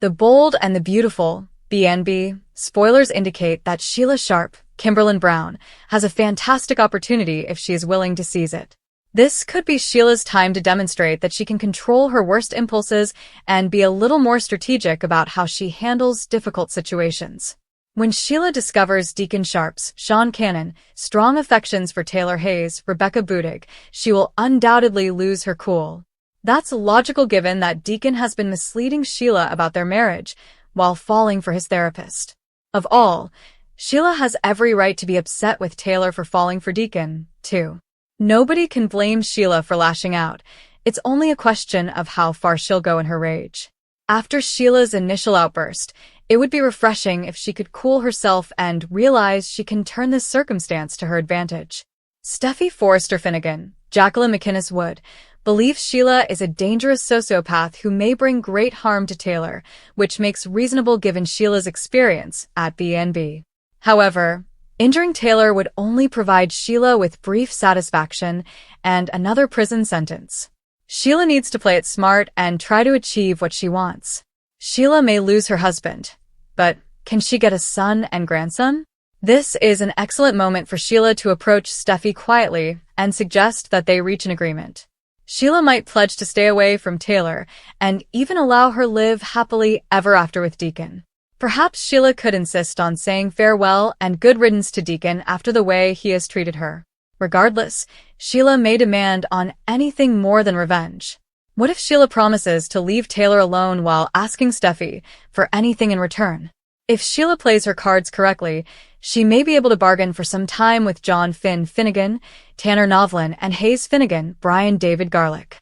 The Bold and the Beautiful, BNB, spoilers indicate that Sheila Kimberlin Brown, has a fantastic opportunity if she is willing to seize it. This could be Sheila's time to demonstrate that she can control her worst impulses and be a little more strategic about how she handles difficult situations. When Sheila discovers Deacon Sharp's, Sean Cannon, strong affections for Taylor Hayes, Rebecca Budig, she will undoubtedly lose her cool. That's logical given that Deacon has been misleading Sheila about their marriage, while falling for his therapist. Of all, Sheila has every right to be upset with Taylor for falling for Deacon, too. Nobody can blame Sheila for lashing out. It's only a question of how far she'll go in her rage. After Sheila's initial outburst, it would be refreshing if she could cool herself and realize she can turn this circumstance to her advantage. Steffy Forrester Finnegan, Jacqueline McInnes Wood, believes Sheila is a dangerous sociopath who may bring great harm to Taylor, which makes reasonable given Sheila's experience at BNB. However, injuring Taylor would only provide Sheila with brief satisfaction and another prison sentence. Sheila needs to play it smart and try to achieve what she wants. Sheila may lose her husband, but can she get a son and grandson? This is an excellent moment for Sheila to approach Steffy quietly and suggest that they reach an agreement. Sheila might pledge to stay away from Taylor and even allow her live happily ever after with Deacon. Perhaps Sheila could insist on saying farewell and good riddance to Deacon after the way he has treated her. Regardless, Sheila may demand on anything more than revenge. What if Sheila promises to leave Taylor alone while asking Steffy for anything in return? If Sheila plays her cards correctly, she may be able to bargain for some time with John Finnegan, Tanner Novlin, and Hayes Finnegan, Brian David Garlick.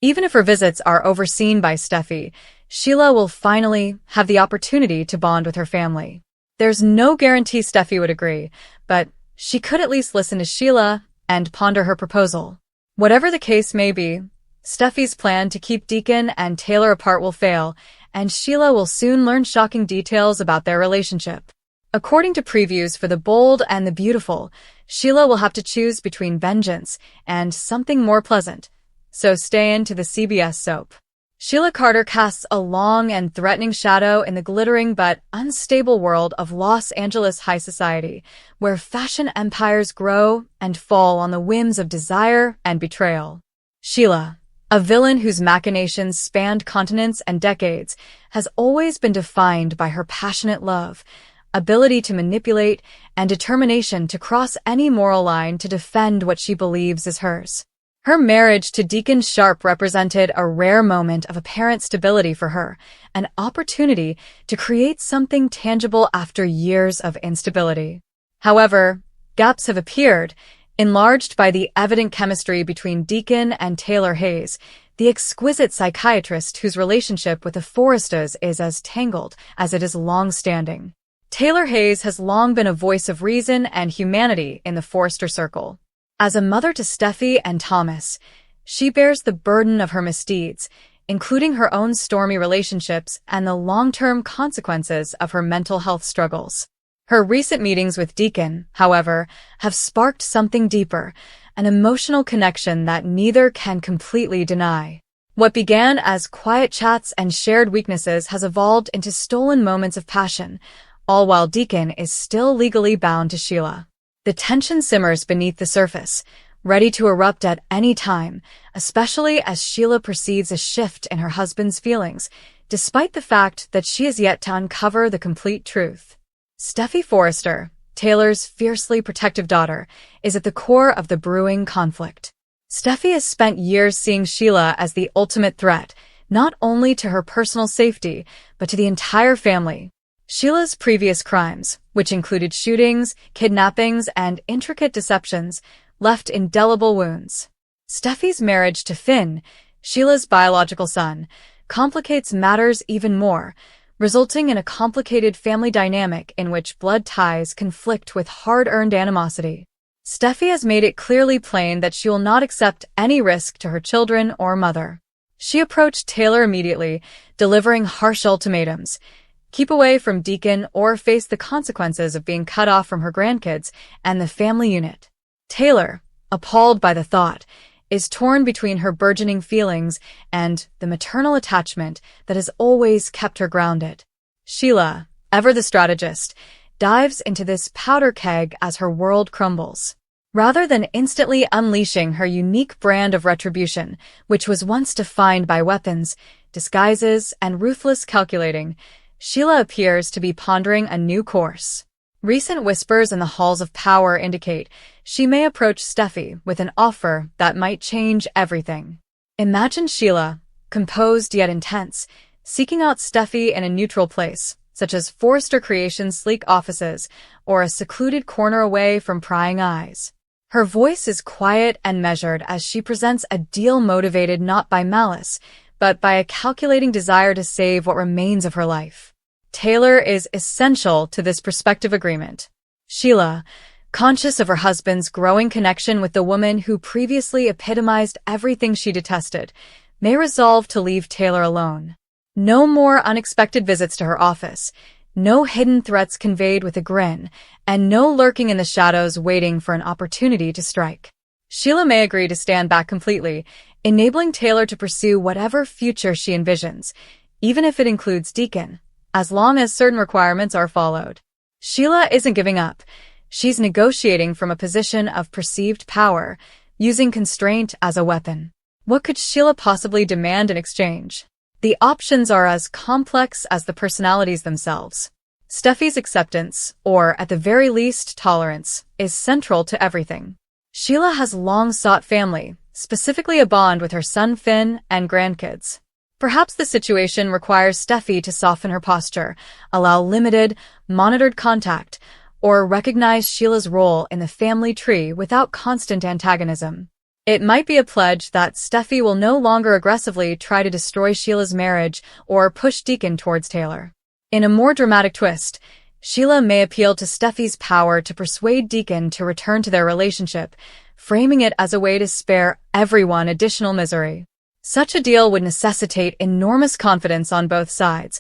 Even if her visits are overseen by Steffy, Sheila will finally have the opportunity to bond with her family. There's no guarantee Steffy would agree, but she could at least listen to Sheila and ponder her proposal. Whatever the case may be, Steffy's plan to keep Deacon and Taylor apart will fail, and Sheila will soon learn shocking details about their relationship. According to previews for The Bold and the Beautiful, Sheila will have to choose between vengeance and something more pleasant, so stay into the CBS soap. Sheila Carter casts a long and threatening shadow in the glittering but unstable world of Los Angeles high society, where fashion empires grow and fall on the whims of desire and betrayal. Sheila, a villain whose machinations spanned continents and decades, has always been defined by her passionate love, ability to manipulate, and determination to cross any moral line to defend what she believes is hers. Her marriage to Deacon Sharp represented a rare moment of apparent stability for her, an opportunity to create something tangible after years of instability. However, gaps have appeared, enlarged by the evident chemistry between Deacon and Taylor Hayes, the exquisite psychiatrist whose relationship with the Forresters is as tangled as it is long-standing. Taylor Hayes has long been a voice of reason and humanity in the Forrester circle. As a mother to Steffy and Thomas, she bears the burden of her misdeeds, including her own stormy relationships and the long-term consequences of her mental health struggles. Her recent meetings with Deacon, however, have sparked something deeper, an emotional connection that neither can completely deny. What began as quiet chats and shared weaknesses has evolved into stolen moments of passion, all while Deacon is still legally bound to Sheila. The tension simmers beneath the surface, ready to erupt at any time, especially as Sheila perceives a shift in her husband's feelings, despite the fact that she is yet to uncover the complete truth. Steffy Forrester, Taylor's fiercely protective daughter, is at the core of the brewing conflict. Steffy has spent years seeing Sheila as the ultimate threat, not only to her personal safety, but to the entire family. Sheila's previous crimes, which included shootings, kidnappings, and intricate deceptions, left indelible wounds. Steffy's marriage to Finn, Sheila's biological son, complicates matters even more, resulting in a complicated family dynamic in which blood ties conflict with hard-earned animosity. Steffy has made it clearly plain that she will not accept any risk to her children or mother. She approached Taylor immediately, delivering harsh ultimatums: keep away from Deacon or face the consequences of being cut off from her grandkids and the family unit. Taylor, appalled by the thought, is torn between her burgeoning feelings and the maternal attachment that has always kept her grounded. Sheila, ever the strategist, dives into this powder keg as her world crumbles. Rather than instantly unleashing her unique brand of retribution, which was once defined by weapons, disguises, and ruthless calculating, Sheila appears to be pondering a new course. Recent whispers in the halls of power indicate she may approach Steffy with an offer that might change everything. Imagine Sheila, composed yet intense, seeking out Steffy in a neutral place, such as Forrester Creations' sleek offices or a secluded corner away from prying eyes. Her voice is quiet and measured as she presents a deal motivated not by malice, but by a calculating desire to save what remains of her life. Taylor is essential to this prospective agreement. Sheila, conscious of her husband's growing connection with the woman who previously epitomized everything she detested, may resolve to leave Taylor alone. No more unexpected visits to her office, no hidden threats conveyed with a grin, and no lurking in the shadows waiting for an opportunity to strike. Sheila may agree to stand back completely, enabling Taylor to pursue whatever future she envisions, even if it includes Deacon, as long as certain requirements are followed. Sheila isn't giving up. She's negotiating from a position of perceived power, using constraint as a weapon. What could Sheila possibly demand in exchange? The options are as complex as the personalities themselves. Steffy's acceptance, or at the very least tolerance, is central to everything. Sheila has long sought family, specifically a bond with her son Finn and grandkids. Perhaps the situation requires Steffy to soften her posture, allow limited, monitored contact, or recognize Sheila's role in the family tree without constant antagonism. It might be a pledge that Steffy will no longer aggressively try to destroy Sheila's marriage or push Deacon towards Taylor. In a more dramatic twist, Sheila may appeal to Steffy's power to persuade Deacon to return to their relationship, framing it as a way to spare everyone additional misery. Such a deal would necessitate enormous confidence on both sides,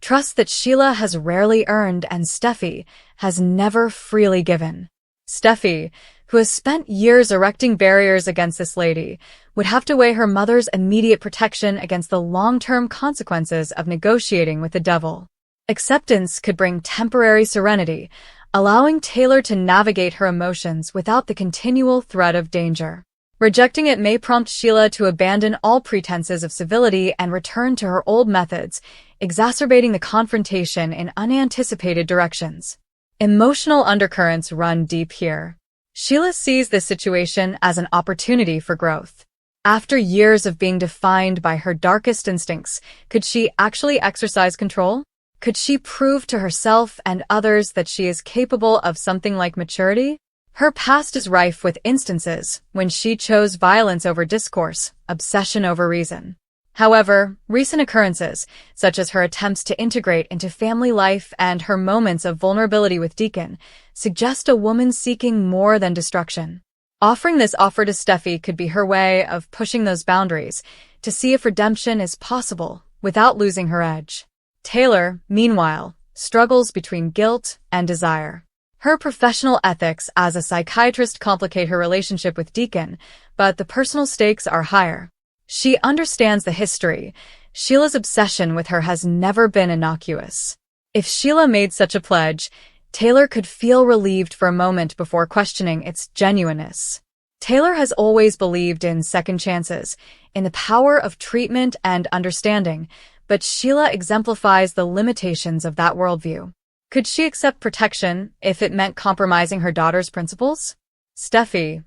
trust that Sheila has rarely earned and Steffy has never freely given. Steffy, who has spent years erecting barriers against this lady, would have to weigh her mother's immediate protection against the long-term consequences of negotiating with the devil. Acceptance could bring temporary serenity, allowing Taylor to navigate her emotions without the continual threat of danger. Rejecting it may prompt Sheila to abandon all pretenses of civility and return to her old methods, exacerbating the confrontation in unanticipated directions. Emotional undercurrents run deep here. Sheila sees this situation as an opportunity for growth. After years of being defined by her darkest instincts, could she actually exercise control? Could she prove to herself and others that she is capable of something like maturity? Her past is rife with instances when she chose violence over discourse, obsession over reason. However, recent occurrences, such as her attempts to integrate into family life and her moments of vulnerability with Deacon, suggest a woman seeking more than destruction. Offering this offer to Steffy could be her way of pushing those boundaries to see if redemption is possible without losing her edge. Taylor, meanwhile, struggles between guilt and desire. Her professional ethics as a psychiatrist complicate her relationship with Deacon, but the personal stakes are higher. She understands the history. Sheila's obsession with her has never been innocuous. If Sheila made such a pledge, Taylor could feel relieved for a moment before questioning its genuineness. Taylor has always believed in second chances, in the power of treatment and understanding, but Sheila exemplifies the limitations of that worldview. Could she accept protection if it meant compromising her daughter's principles? Steffy,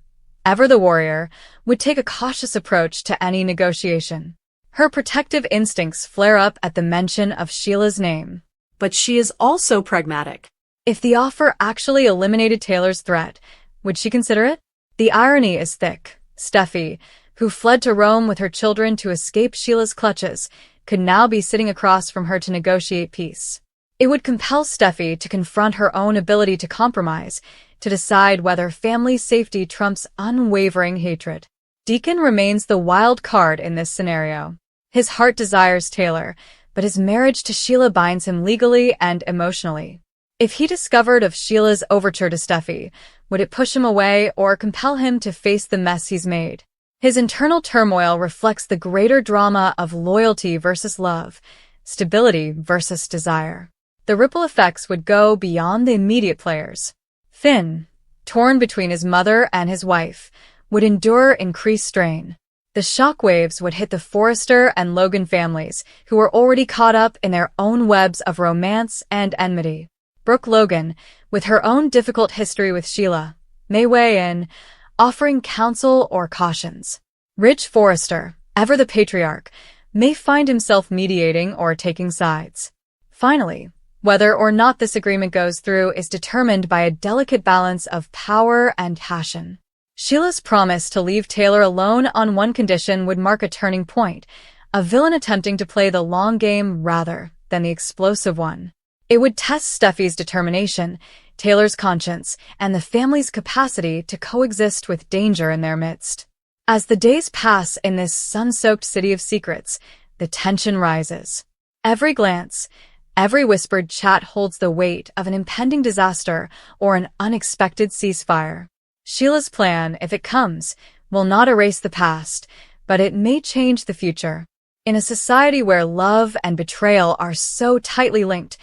ever the warrior, would take a cautious approach to any negotiation. Her protective instincts flare up at the mention of Sheila's name. But she is also pragmatic. If the offer actually eliminated Taylor's threat, would she consider it? The irony is thick. Steffy, who fled to Rome with her children to escape Sheila's clutches, could now be sitting across from her to negotiate peace. It would compel Steffy to confront her own ability to compromise, to decide whether family safety trumps unwavering hatred. Deacon remains the wild card in this scenario. His heart desires Taylor, but his marriage to Sheila binds him legally and emotionally. If he discovered of Sheila's overture to Steffy, would it push him away or compel him to face the mess he's made? His internal turmoil reflects the greater drama of loyalty versus love, stability versus desire. The ripple effects would go beyond the immediate players. Finn, torn between his mother and his wife, would endure increased strain. The shockwaves would hit the Forrester and Logan families, who were already caught up in their own webs of romance and enmity. Brooke Logan, with her own difficult history with Sheila, may weigh in, offering counsel or cautions. Rich Forrester, ever the patriarch, may find himself mediating or taking sides. Finally, whether or not this agreement goes through is determined by a delicate balance of power and passion. Sheila'S promise to leave Taylor alone on one condition would mark a turning point, a villain attempting to play the long game rather than the explosive one. It would test Steffy's determination, Taylor's conscience, and the family's capacity to coexist with danger in their midst. As the days pass in this sun-soaked city of secrets, the tension rises. Every glance, every whispered chat holds the weight of an impending disaster or an unexpected ceasefire. Sheila'S plan, if it comes, will not erase the past, but it may change the future. In a society where love and betrayal are so tightly linked,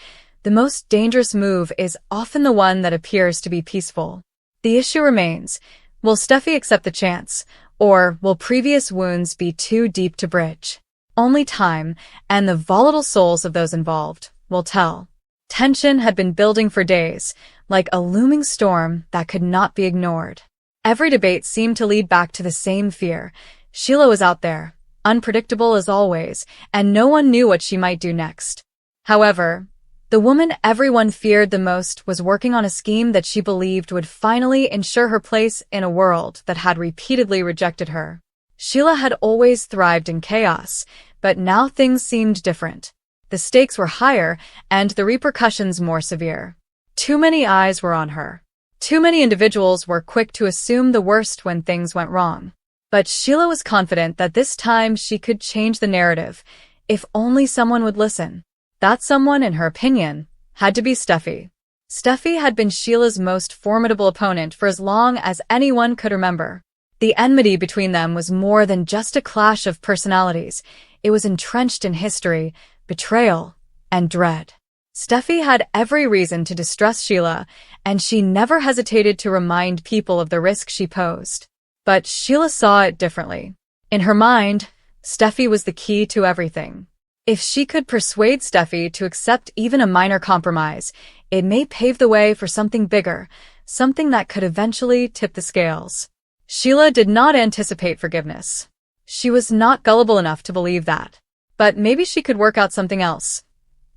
the most dangerous move is often the one that appears to be peaceful. The issue remains, will Steffy accept the chance, or will previous wounds be too deep to bridge? Only time, and the volatile souls of those involved, will tell. Tension had been building for days, like a looming storm that could not be ignored. Every debate seemed to lead back to the same fear. Sheila was out there, unpredictable as always, and no one knew what she might do next. However, the woman everyone feared the most was working on a scheme that she believed would finally ensure her place in a world that had repeatedly rejected her. Sheila had always thrived in chaos, but now things seemed different. The stakes were higher, and the repercussions more severe. Too many eyes were on her. Too many individuals were quick to assume the worst when things went wrong. But Sheila was confident that this time she could change the narrative, if only someone would listen. That someone, in her opinion, had to be Steffy. Steffy had been Sheila'S most formidable opponent for as long as anyone could remember. The enmity between them was more than just a clash of personalities. It was entrenched in history, betrayal, and dread. Steffy had every reason to distrust Sheila, and she never hesitated to remind people of the risk she posed. But Sheila saw it differently. In her mind, Steffy was the key to everything. If she could persuade Steffy to accept even a minor compromise, it may pave the way for something bigger, something that could eventually tip the scales. Sheila did not anticipate forgiveness. She was not gullible enough to believe that. But maybe she could work out something else.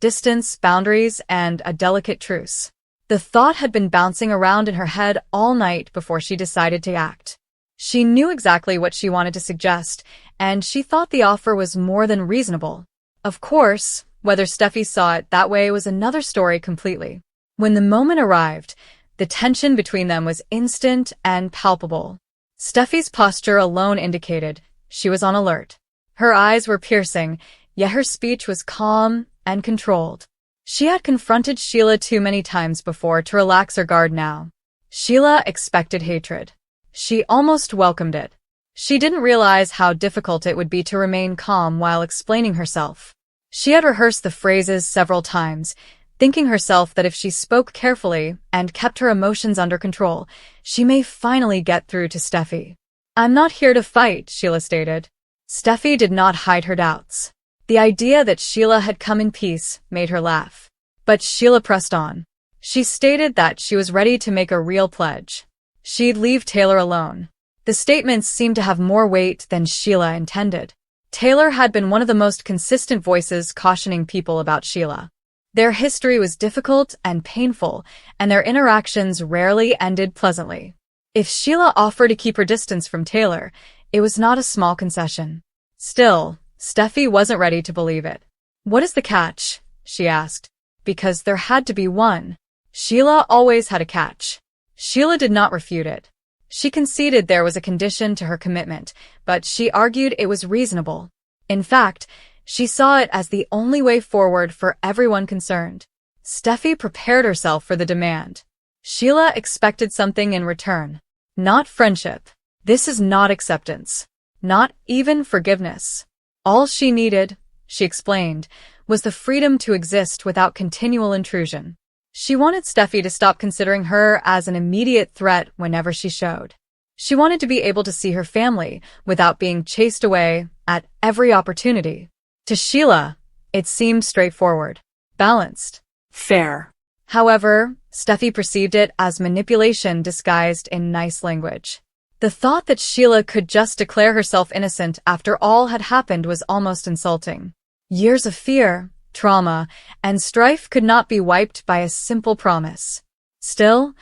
Distance, boundaries, and a delicate truce. The thought had been bouncing around in her head all night before she decided to act. She knew exactly what she wanted to suggest, and she thought the offer was more than reasonable. Of course, whether Steffy saw it that way was another story completely. When the moment arrived, the tension between them was instant and palpable. Steffy's posture alone indicated she was on alert. Her eyes were piercing, yet her speech was calm and controlled. She had confronted Sheila too many times before to relax her guard now. Sheila expected hatred. She almost welcomed it. She didn't realize how difficult it would be to remain calm while explaining herself. She had rehearsed the phrases several times, thinking herself that if she spoke carefully and kept her emotions under control, she may finally get through to Steffy. "I'm not here to fight," Sheila stated. Steffy did not hide her doubts. The idea that Sheila had come in peace made her laugh. But Sheila pressed on. She stated that she was ready to make a real pledge. She'd leave Taylor alone. The statements seemed to have more weight than Sheila intended. Taylor had been one of the most consistent voices cautioning people about Sheila. Their history was difficult and painful, and their interactions rarely ended pleasantly. If Sheila offered to keep her distance from Taylor, it was not a small concession. Still, Steffy wasn't ready to believe it. "What is the catch?" she asked. Because there had to be one. Sheila always had a catch. Sheila did not refute it. She conceded there was a condition to her commitment, but she argued it was reasonable. In fact, she saw it as the only way forward for everyone concerned. Steffy prepared herself for the demand. Sheila expected something in return. Not friendship. This is not acceptance. not even forgiveness. All she needed, she explained, was the freedom to exist without continual intrusion. She wanted Steffy to stop considering her as an immediate threat whenever she showed. She wanted to be able to see her family without being chased away at every opportunity. To Sheila, it seemed straightforward, balanced, Fair. However, Steffy perceived it as manipulation disguised in nice language. The thought that Sheila could just declare herself innocent after all had happened was almost insulting. Years of fear, trauma, and strife could not be wiped by a simple promise. Still,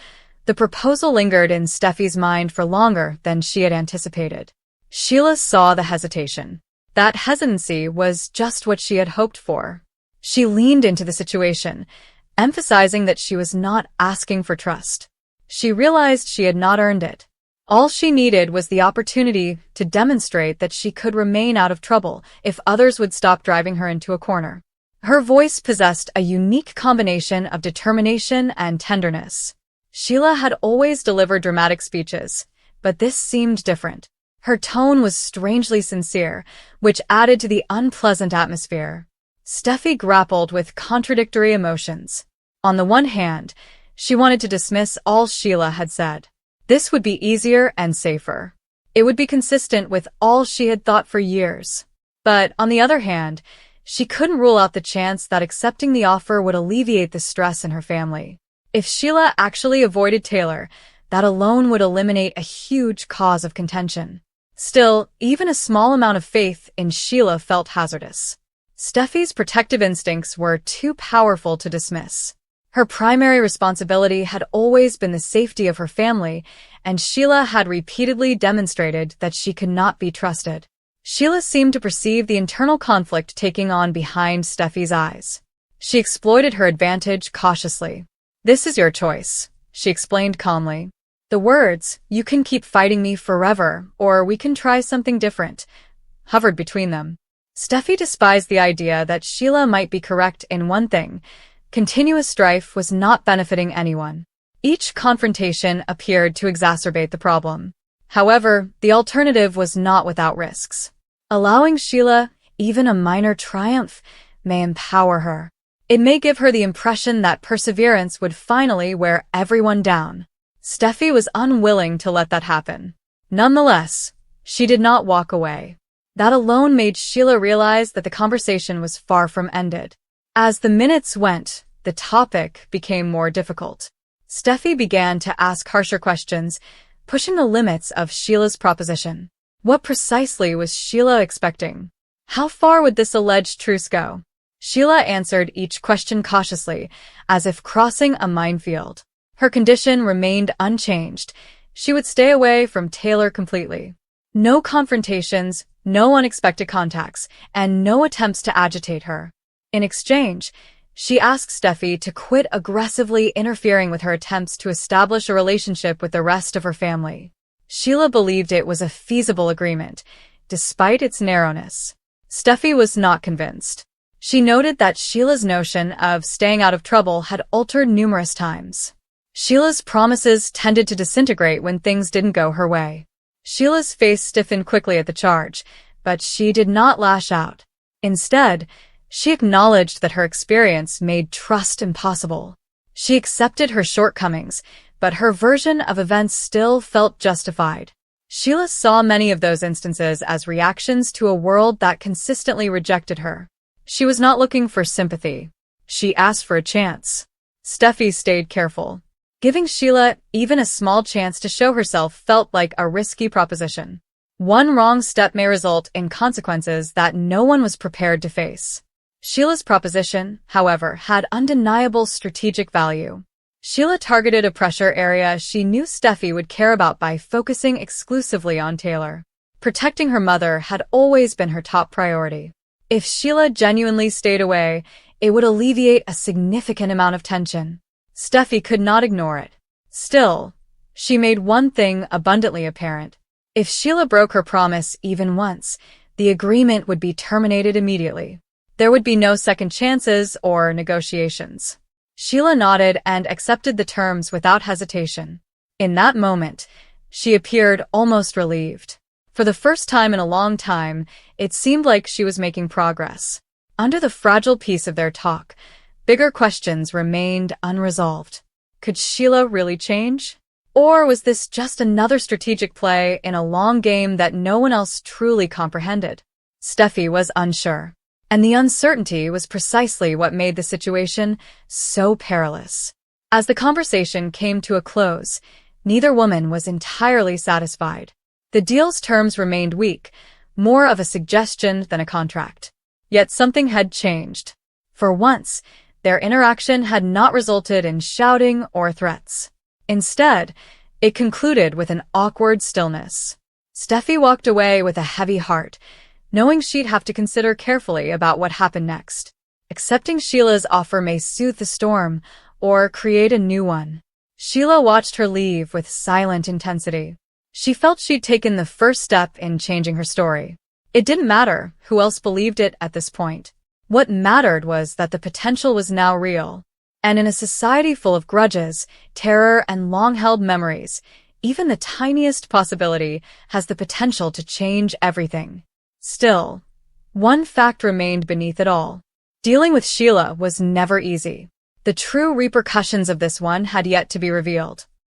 the proposal lingered in Steffy's mind for longer than she had anticipated. Sheila saw the hesitation. That hesitancy was just what she had hoped for. She leaned into the situation, emphasizing that she was not asking for trust. She realized she had not earned it. All she needed was the opportunity to demonstrate that she could remain out of trouble if others would stop driving her into a corner. Her voice possessed a unique combination of determination and tenderness. Sheila had always delivered dramatic speeches, but this seemed different. Her tone was strangely sincere, which added to the unpleasant atmosphere. Steffy grappled with contradictory emotions. On the one hand, she wanted to dismiss all Sheila had said. This would be easier and safer. It would be consistent with all she had thought for years. But on the other hand, she couldn't rule out the chance that accepting the offer would alleviate the stress in her family. If Sheila actually avoided Taylor, that alone would eliminate a huge cause of contention. Still, even a small amount of faith in Sheila felt hazardous. Steffy's protective instincts were too powerful to dismiss. Her primary responsibility had always been the safety of her family, and Sheila had repeatedly demonstrated that she could not be trusted. Sheila seemed to perceive the internal conflict taking on behind Steffy's eyes. She exploited her advantage cautiously. "This is your choice," she explained calmly. The words, "You can keep fighting me forever, or we can try something different," hovered between them. Steffy despised the idea that Sheila might be correct in one thing. Continuous strife was not benefiting anyone. Each confrontation appeared to exacerbate the problem. However, the alternative was not without risks. Allowing Sheila even a minor triumph may empower her. It may give her the impression that perseverance would finally wear everyone down. Steffy was unwilling to let that happen. Nonetheless, she did not walk away. That alone made Sheila realize that the conversation was far from ended. As the minutes went, the topic became more difficult. Steffy began to ask harsher questions, pushing the limits of Sheila's proposition. What precisely was Sheila expecting? How far would this alleged truce go? Sheila answered each question cautiously, as if crossing a minefield. Her condition remained unchanged. She would stay away from Taylor completely. No confrontations, no unexpected contacts, and no attempts to agitate her. In exchange, she asked Steffy to quit aggressively interfering with her attempts to establish a relationship with the rest of her family. Sheila believed it was a feasible agreement, despite its narrowness. Steffy was not convinced. She noted that Sheila's notion of staying out of trouble had altered numerous times. Sheila's promises tended to disintegrate when things didn't go her way. Sheila's face stiffened quickly at the charge, but she did not lash out. Instead, she acknowledged that her experience made trust impossible. She accepted her shortcomings, but her version of events still felt justified. Sheila saw many of those instances as reactions to a world that consistently rejected her. She was not looking for sympathy. She asked for a chance. Steffy stayed careful. Giving Sheila even a small chance to show herself felt like a risky proposition. One wrong step may result in consequences that no one was prepared to face. Sheila's proposition, however, had undeniable strategic value. Sheila targeted a pressure area she knew Steffy would care about by focusing exclusively on Taylor. Protecting her mother had always been her top priority. If Sheila genuinely stayed away, it would alleviate a significant amount of tension. Steffy could not ignore it. Still, she made one thing abundantly apparent. If Sheila broke her promise even once, the agreement would be terminated immediately. There would be no second chances or negotiations. Sheila nodded and accepted the terms without hesitation. In that moment, she appeared almost relieved. For the first time in a long time, it seemed like she was making progress. Under the fragile peace of their talk, bigger questions remained unresolved. Could Sheila really change? Or was this just another strategic play in a long game that no one else truly comprehended? Steffy was unsure. And the uncertainty was precisely what made the situation so perilous. As the conversation came to a close, neither woman was entirely satisfied. The deal's terms remained weak, more of a suggestion than a contract. Yet something had changed. For once, their interaction had not resulted in shouting or threats. Instead, it concluded with an awkward stillness. Steffy walked away with a heavy heart, knowing she'd have to consider carefully about what happened next. Accepting Sheila'S offer may soothe the storm, or create a new one. Sheila watched her leave with silent intensity. She felt she'd taken the first step in changing her story. It didn't matter who else believed it at this point. What mattered was that the potential was now real. And in a society full of grudges, terror, and long-held memories, even the tiniest possibility has the potential to change everything. Still, one fact remained beneath it all. Dealing with Sheila was never easy. The true repercussions of this one had yet to be revealed.